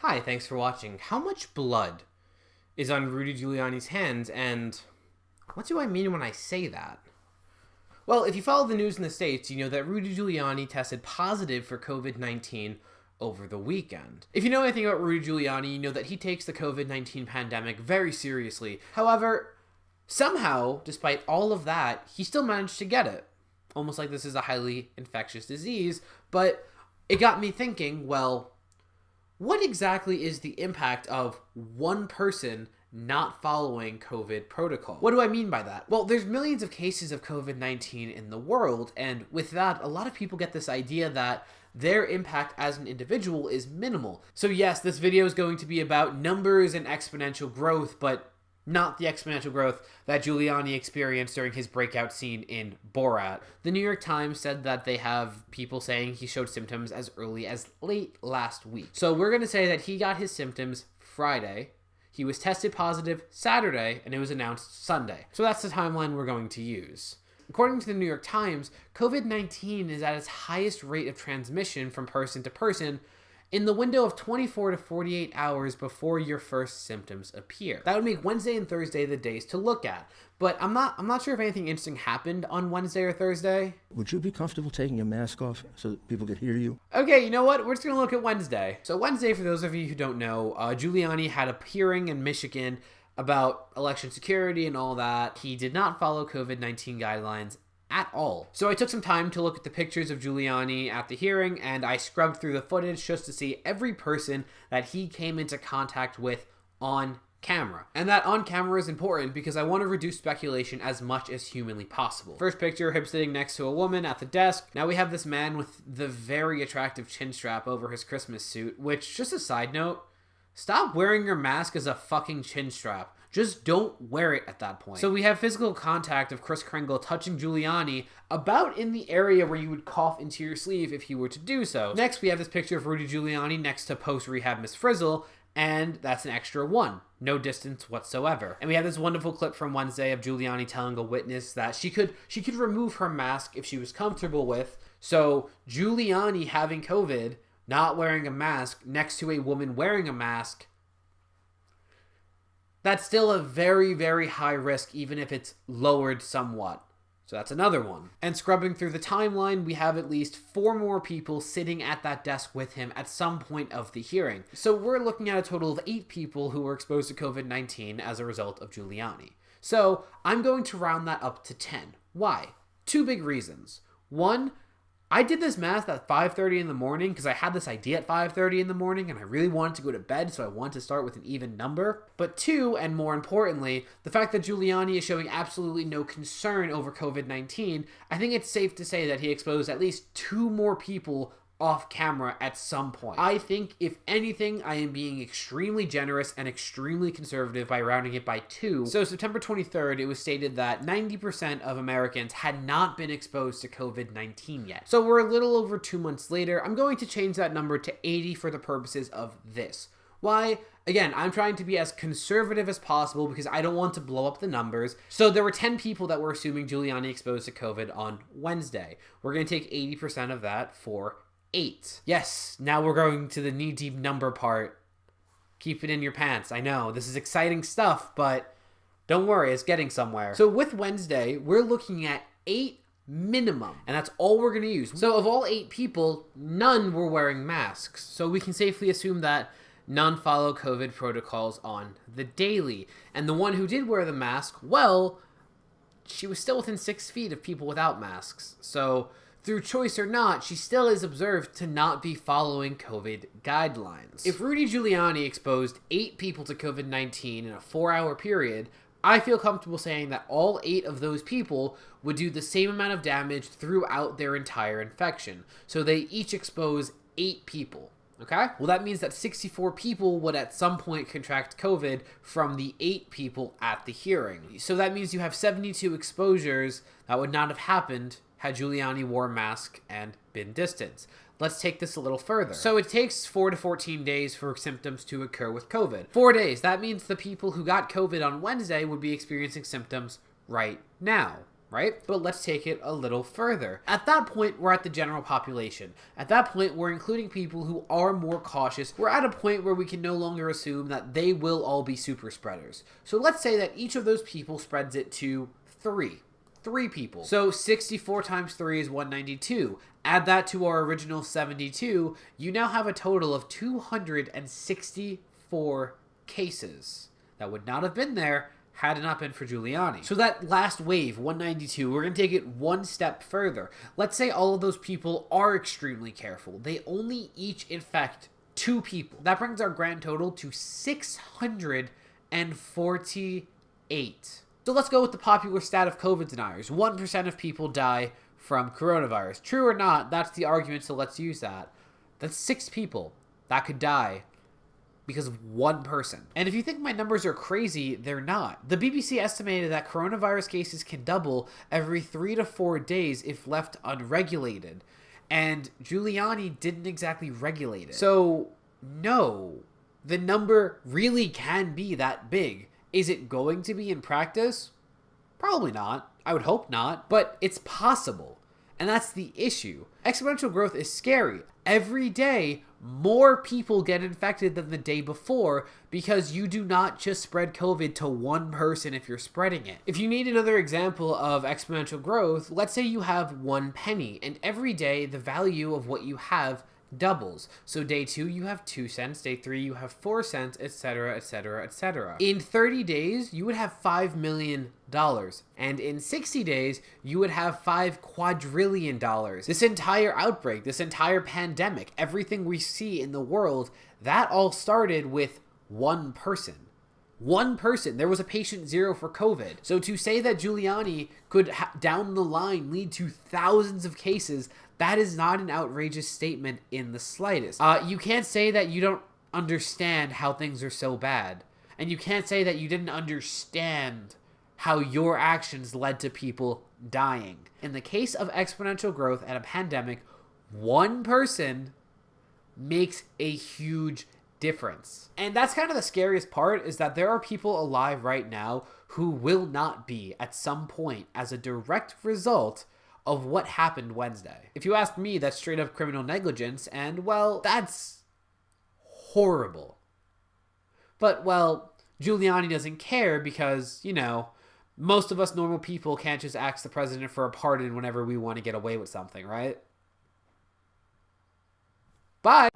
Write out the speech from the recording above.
Hi, thanks for watching. How much blood is on Rudy Giuliani's hands, and what do I mean when I say that? Well, if you follow the news in the States, you know that Rudy Giuliani tested positive for COVID-19 over the weekend. If you know anything about Rudy Giuliani, you know that he takes the COVID-19 pandemic very seriously. However, somehow, despite all of that, he still managed to get it. Almost like this is a highly infectious disease, but it got me thinking, well, what exactly is the impact of one person not following COVID protocol? What do I mean by that? Well, there's millions of cases of COVID-19 in the world, and with that, a lot of people get this idea that their impact as an individual is minimal. So yes, this video is going to be about numbers and exponential growth, but not the exponential growth that Giuliani experienced during his breakout scene in Borat. The New York Times said that they have people saying he showed symptoms as early as late last week. So we're going to say that he got his symptoms Friday, he was tested positive Saturday, and it was announced Sunday. So that's the timeline we're going to use. According to the New York Times, COVID-19 is at its highest rate of transmission from person to person in the window of 24 to 48 hours before your first symptoms appear. That would make Wednesday and Thursday the days to look at. But I'm not sure if anything interesting happened on Wednesday or Thursday. Would you be comfortable taking your mask off so that people could hear you? Okay, you know what? We're just going to look at Wednesday. So Wednesday, for those of you who don't know, Giuliani had a hearing in Michigan about election security and all that. He did not follow COVID-19 guidelines at all. So I took some time to look at the pictures of Giuliani at the hearing, and I scrubbed through the footage just to see every person that he came into contact with on camera. And that on camera is important because I want to reduce speculation as much as humanly possible. First picture, him sitting next to a woman at the desk. Now we have this man with the very attractive chin strap over his Christmas suit, which, just a side note, stop wearing your mask as a fucking chin strap. Just don't wear it at that point. So we have physical contact of Kris Kringle touching Giuliani about in the area where you would cough into your sleeve if you were to do so. Next, we have this picture of Rudy Giuliani next to post-rehab Miss Frizzle, and that's an extra one. No distance whatsoever. And we have this wonderful clip from Wednesday of Giuliani telling a witness that she could remove her mask if she was comfortable with. So Giuliani having COVID, not wearing a mask, next to a woman wearing a mask, that's still a very, very high risk, even if it's lowered somewhat. So that's another one. And scrubbing through the timeline, we have at least 4 more people sitting at that desk with him at some point of the hearing. So we're looking at a total of 8 people who were exposed to COVID-19 as a result of Giuliani. So I'm going to round that up to 10. Why? 2 big reasons. One, I did this math at 5:30 in the morning because I had this idea at 5:30 in the morning and I really wanted to go to bed, so I wanted to start with an even number. But 2, and more importantly, the fact that Giuliani is showing absolutely no concern over COVID-19, I think it's safe to say that he exposed at least 2 more people off camera at some point. I think, if anything, I am being extremely generous and extremely conservative by rounding it by 2. So September 23rd, it was stated that 90% of Americans had not been exposed to COVID-19 yet. So we're a little over 2 months later. I'm going to change that number to 80 for the purposes of this. Why? Again, I'm trying to be as conservative as possible because I don't want to blow up the numbers. So there were 10 people that were assuming Giuliani exposed to COVID on Wednesday. We're going to take 80% of that for 8. Yes, now we're going to the knee-deep number part. Keep it in your pants. I know, this is exciting stuff, but don't worry, it's getting somewhere. So with Wednesday, we're looking at 8 minimum, and that's all we're going to use. So of all 8 people, none were wearing masks. So we can safely assume that none follow COVID protocols on the daily. And the one who did wear the mask, well, she was still within 6 feet of people without masks. So through choice or not, she still is observed to not be following COVID guidelines. If Rudy Giuliani exposed 8 people to COVID-19 in a 4-hour period, I feel comfortable saying that all 8 of those people would do the same amount of damage throughout their entire infection. So they each expose 8 people. Okay? Well, that means that 64 people would at some point contract COVID from the 8 people at the hearing. So that means you have 72 exposures that would not have happened had Giuliani wore a mask and been distanced. Let's take this a little further. So it takes 4 to 14 days for symptoms to occur with COVID. 4 days. That means the people who got COVID on Wednesday would be experiencing symptoms right now. right? But let's take it a little further. At that point, we're at the general population. At that point, we're including people who are more cautious. We're at a point where we can no longer assume that they will all be super spreaders. So let's say that each of those people spreads it to 3 people. So 64 times 3 is 192. Add that to our original 72, you now have a total of 264 cases that would not have been there had it not been for Giuliani. So that last wave, 192, we're going to take it one step further. Let's say all of those people are extremely careful. They only each infect 2 people. That brings our grand total to 648. So let's go with the popular stat of COVID deniers. 1% of people die from coronavirus. True or not, that's the argument, so let's use that. That's 6 people that could die because of one person. And if you think my numbers are crazy, they're not. The BBC estimated that coronavirus cases can double every 3 to 4 days if left unregulated. And Giuliani didn't exactly regulate it. So, no, the number really can be that big. Is it going to be in practice? Probably not. I would hope not. But it's possible. And that's the issue. Exponential growth is scary. Every day, more people get infected than the day before because you do not just spread COVID to one person if you're spreading it. If you need another example of exponential growth, let's say you have 1 penny, and every day the value of what you have doubles. So day 2 you have 2 cents, day 3 you have 4 cents, etc, etc, etc. In 30 days you would have $5 million, and in 60 days you would have $5 quadrillion. This entire outbreak, this entire pandemic, everything we see in the world, that all started with one person. One person. There was a patient 0 for COVID. So to say that Giuliani could down the line lead to thousands of cases, that is not an outrageous statement in the slightest. You can't say that you don't understand how things are so bad. And you can't say that you didn't understand how your actions led to people dying. In the case of exponential growth and a pandemic, one person makes a huge difference. And that's kind of the scariest part, is that there are people alive right now who will not be at some point as a direct result of what happened Wednesday. If you ask me, that's straight up criminal negligence, and well, that's horrible. But well, Giuliani doesn't care because, you know, most of us normal people can't just ask the president for a pardon whenever we want to get away with something, right? Bye!